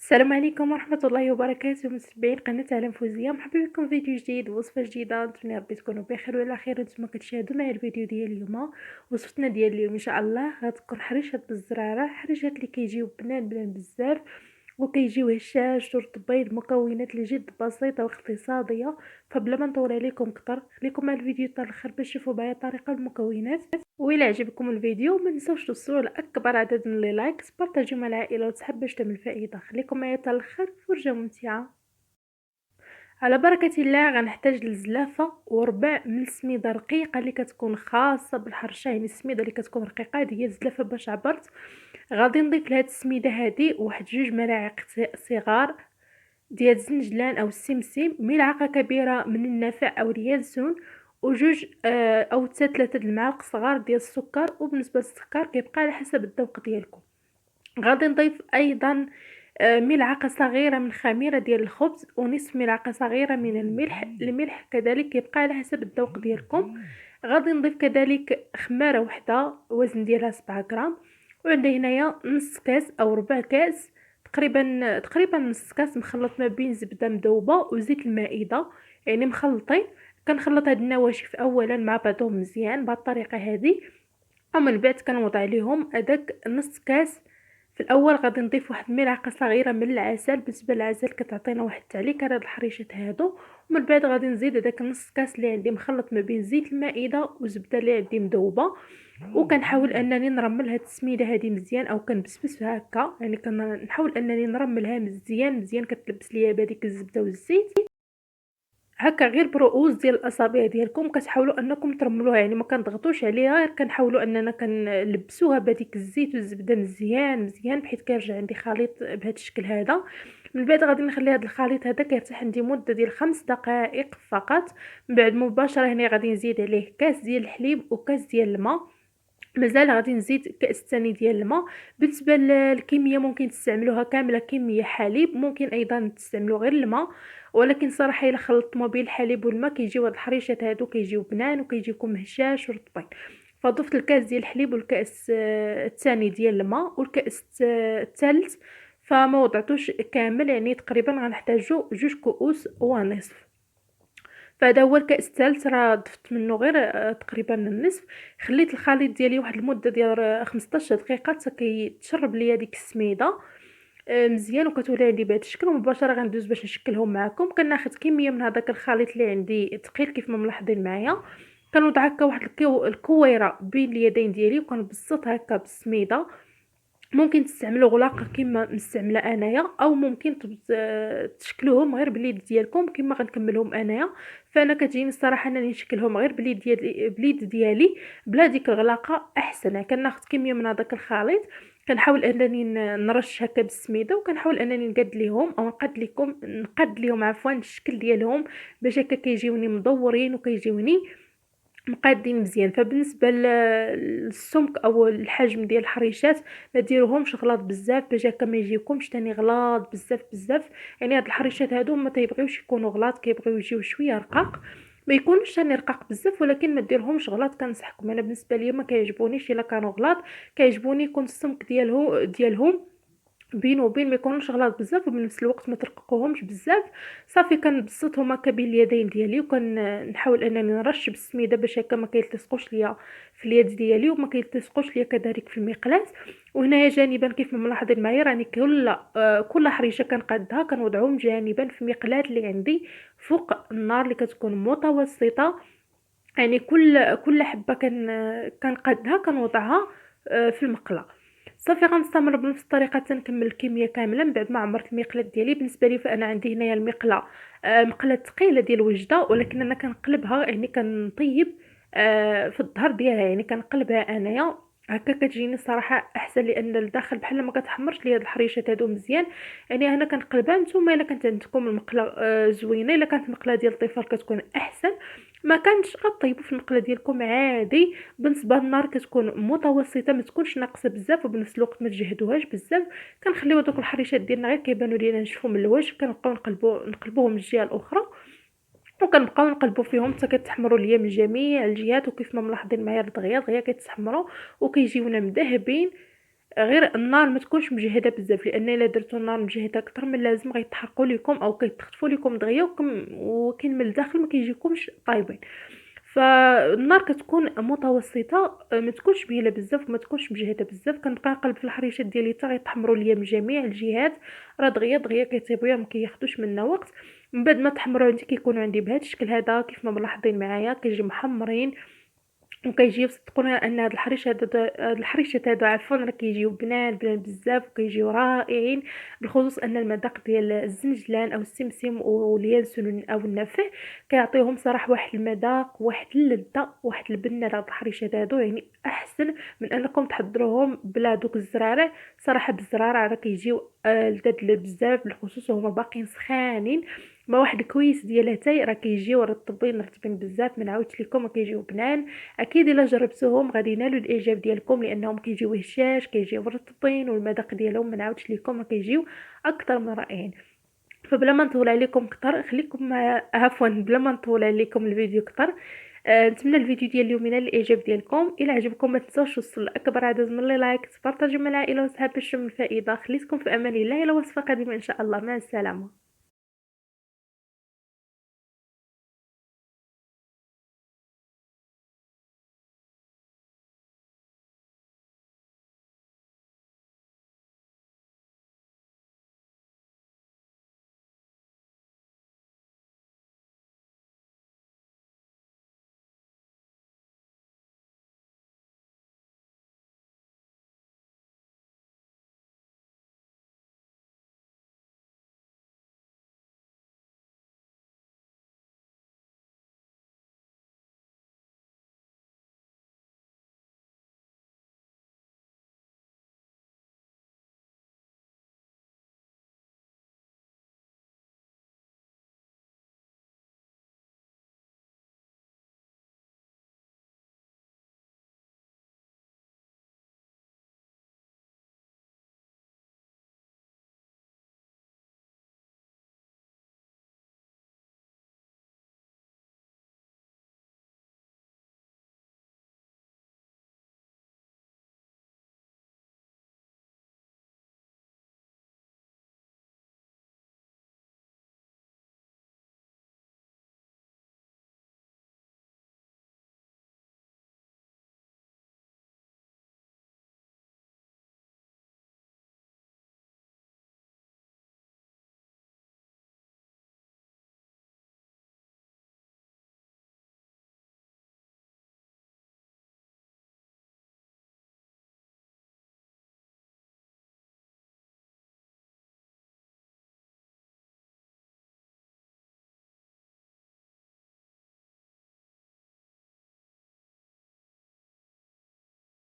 السلام عليكم ورحمة الله وبركاته، متابعين قناة عالم فوزية. مرحبا بكم في فيديو جديد ووصفة جديدة. نتمنى ربي تكونوا بخير وعلى خير. نتوما كتشاهدوا معايا الفيديو ديال اليوم. وصفتنا ديال اليوم ان شاء الله غتكون حريشات بالزرارة، حريشات اللي كيجيو بنان بزاف وكيجيو هشاش شورت بيض، مكونات اللي جد بسيطه واقتصاديه. فبلا ما نطول عليكم كتر، خليكم مع الفيديو حتى الاخر باش تشوفوا معايا طريقه المكونات. وإلا عجبكم الفيديو ما نساوش توصلوا لاكبر عدد من اللايكس، بارطاجيو مع العائله وتصحاب باش تعمل فائده. خليكم معايا حتى الاخر، فرجه ممتعه. على بركة الله غنحتاج لزلافة وربع من السميده رقيقه اللي كتكون خاصه بالحرشه، يعني السميده اللي كتكون رقيقه هذه هي الزلافه. باش عبرت غادي نضيف لهاد السميده هذه واحد 2 ملاعق صغار ديال الزنجلان او السمسم، ملعقه كبيره من النافع او اليانسون، وجوج او حتى 3 المعالق صغار ديال السكر. وبالنسبه للسكر كيبقى على حسب الذوق ديالكم. غادي نضيف ايضا ملعقه صغيره من خميره ديال الخبز، ونصف ملعقه صغيره من الملح كذلك كيبقى على حسب الذوق ديالكم. غادي نضيف كذلك خماره وحده وزن ديالها 7 غرام. وعندي هنايا نص كاس او ربع كاس، تقريبا نص كاس مخلط ما بين زبده مذوبه وزيت المائده، يعني مخلطين. كنخلط هاد النواشف اولا مع بعضهم مزيان بهذه الطريقه هذه، ومن بعد كنوضع عليهم هذاك نص كاس. في الاول غادي نضيف واحد الملعقه صغيره من العسل، بالنسبه للعسل كتعطينا واحد التعليق على هاد الحريشات هادو. ومن بعد غادي نزيد هذاك نص كاس اللي عندي مخلط ما بين زيت المائده وزبده اللي عندي مذوبه. وكنحاول انني نرمل هاد السميده هذه مزيان، او كنبسبسها هكا، يعني كنحاول انني نرملها مزيان كتلبس ليا بهذيك الزبده والزيت هكا، غير برؤوس ديال الاصابع ديالكم كتحاولوا انكم ترملوها، يعني ما كنضغطوش عليها، غير كنحاولوا اننا كنلبسوها بهذيك الزيت والزبده مزيان بحيث كيرجع عندي خليط بهذا الشكل هذا. من بعد غادي نخلي هذا الخليط هذا كيرتاح عندي مده ديال 5 دقائق فقط. من بعد مباشره هنا غادي نزيد عليه كاس ديال الحليب وكاس ديال الماء. مازال غادي نزيد كاس ثاني ديال الماء. بالنسبه للكميه ممكن تستعملوها كامله كميه حليب، ممكن ايضا تستعملوا غير الماء، ولكن صراحه الا خلطتوا بين الحليب والماء كيجيو هاد الحريشات هادو كيجيو بنان وكيجيكم هشاش ورطبين. فضفت الكاس ديال الحليب والكاس الثاني ديال الماء والكاس الثالث، فما وضعتوش كامل، يعني تقريبا غنحتاجو 2 كؤوس ونصف. فهذا هو الكاس الثالث، راه ضفت منه غير تقريبا النصف. خليت الخليط ديالي واحد المده ديال 15 دقيقه حتى كيتشرب ليا ديك السميده مزيان، وكتولي عندي بهذا الشكل. ومباشره غندوز باش نشكلهم معكم. كناخذ كميه من هذاك الخليط اللي عندي ثقيل كيف ما ملاحظين معايا، كنوضع هكا واحد الكويره بين اليدين ديالي وكنبسطها هكا بالسميده. ممكن تستعملوا غلاقه كما مستعمله انايا، او ممكن تشكلوهم غير باليد ديالكم كما غنكملهم انايا. فانا كتجيني الصراحه انني نشكلهم غير باليد ديالي بلا ديك الغلاقه احسن. كناخذ كميه من هذاك الخليط، كنحاول انني نرش هكا بالسميده، وكنحاول انني نقاد ليهم او نقاد ليهم عفوا الشكل ديالهم باش هكا كيجيوني مدورين وكيجيوني مقادين مزيان. فبالنسبه للسمك او الحجم ديال الحريشات ما ديروهمش غلاط بزاف باش هكا ما يجيكمش تاني غلاط بزاف. يعني هاد الحريشات هادو ما تيبغيوش يكونوا غلاط، كيبغيو يجيو شويه رقاق، ما يكونوش تاني رقاق بزاف ولكن ما ديرهمش غلاط. كنصحكم انا بالنسبه ليا ما كيعجبونيش الا كانوا غلاط، كيعجبوني يكون السمك ديالهم بين وبين، ما يكونوش غلاط بزاف وبنفس الوقت ما ترققوهمش بزاف. صافي كنبسطهم هكا بين اليدين ديالي وكنحاول انني نرش بالسميده باش هكا ما كيلتصقوش ليا في اليد ديالي وما كيلتصقوش ليا كذلك في المقلاة. وهنايا جانبا كيف ما ملاحظين معايا راني كل حريشه كنقادها كنوضعهم جانبا في مقلاة اللي عندي فوق النار اللي كتكون متوسطه. يعني كل حبه كنقادها كنوضعها في المقله. صافي غنستمر بنفس الطريقه تنكمل الكميه كامله من بعد ما عمرت المقله ديالي. بالنسبه لي فانا عندي هنايا المقله مقله ثقيله ديال الوجده، ولكن انا كنقلبها، يعني كنطيب في الظهر ديالها، يعني كنقلبها انايا هكا كتجيني الصراحه احسن، لان الداخل بحال ما كتحمرش لي هاد الحريشات هادو مزيان. يعني انا كنقلبها. نتوما الا كانت عندكم المقله زوينه، الا كانت مقله ديال الطفل كتكون احسن. ما كانش غطيبوا في المقله ديالكم عادي. بالنسبه للنار كتكون متوسطه، ما تكونش ناقصه بزاف وبنفس الوقت ما تجهدوهاش بزاف. كنخليو دوك الحريشات ديالنا غير كيبانوا لينا نشفوا من الوجه، كنبقاو نقلبوهم من الجهه الاخرى، وكنبقاو نقلبوا فيهم حتى كيتحمروا ليا من جميع الجهات. وكيف ما ملاحظين معايا دغيا كيتحمروا وكيجيونا مذهبين غير النار ما تكونش مجهده بزاف، لان الا درتو النار مجهده اكثر من اللازم غيتحرقوا لكم او كيتخطفوا لكم دغيا، وكاين من الداخل ما كيجيكمش طايبين. فالنار كتكون متوسطه، ما تكونش مهيله بزاف وما تكونش مجهده بزاف. كنبقى نقلب في الحريشات ديالي حتى غيتحمروا ليا من جميع الجهات، راه دغيا دغيا كيطيبوا، ما كياخذوش منا وقت. من بعد ما تحمروا عندي كيكونوا عندي بهذا الشكل هذا كيف ما ملاحظين معايا، كيجيو محمرين وكيجيو. صدقوني ان هاد الحريشات هادو عفوا راه كيجيو بنان بنان بزاف وكيجيو رائعين، بالخصوص ان المذاق ديال الزنجلان او السمسم واليانسون او النافع كيعطيهم صراحه واحد المذاق، واحد اللذه، واحد البنه لهاد الحريشات هادو. يعني احسن من انكم تحضروهم بلا دوك الزراره. صراحه بالزراره راه كيجيو لذاذ بزاف، بالخصوص هما باقيين سخانين، ما واحد الكويس ديال اتاي راه كيجيو رطبين رطبين بزاف. ما نعاودش لكم كيجيو بنان. اكيد الا جربتوهم غادي ينالوا الاعجاب ديالكم، لانهم كيجيو هشاش، كيجيو مرطبين، والمذاق ديالهم ما نعاودش لكم كيجيو اكثر من رائعين. فبلا ما نطول عليكم اكثر خليكم عفوا بلا ما نطول عليكم الفيديو اكثر. نتمنى الفيديو ديال اليوم ينال الاعجاب ديالكم. الى عجبكم ما تنساوش توصلوا لاكبر عدد من لي لايك، تبارطاجيو مع العائله والصحاب باش تشوفوا الفائده. خليكم في امان الله، الى وصفه قادمه ان شاء الله. مع السلامه.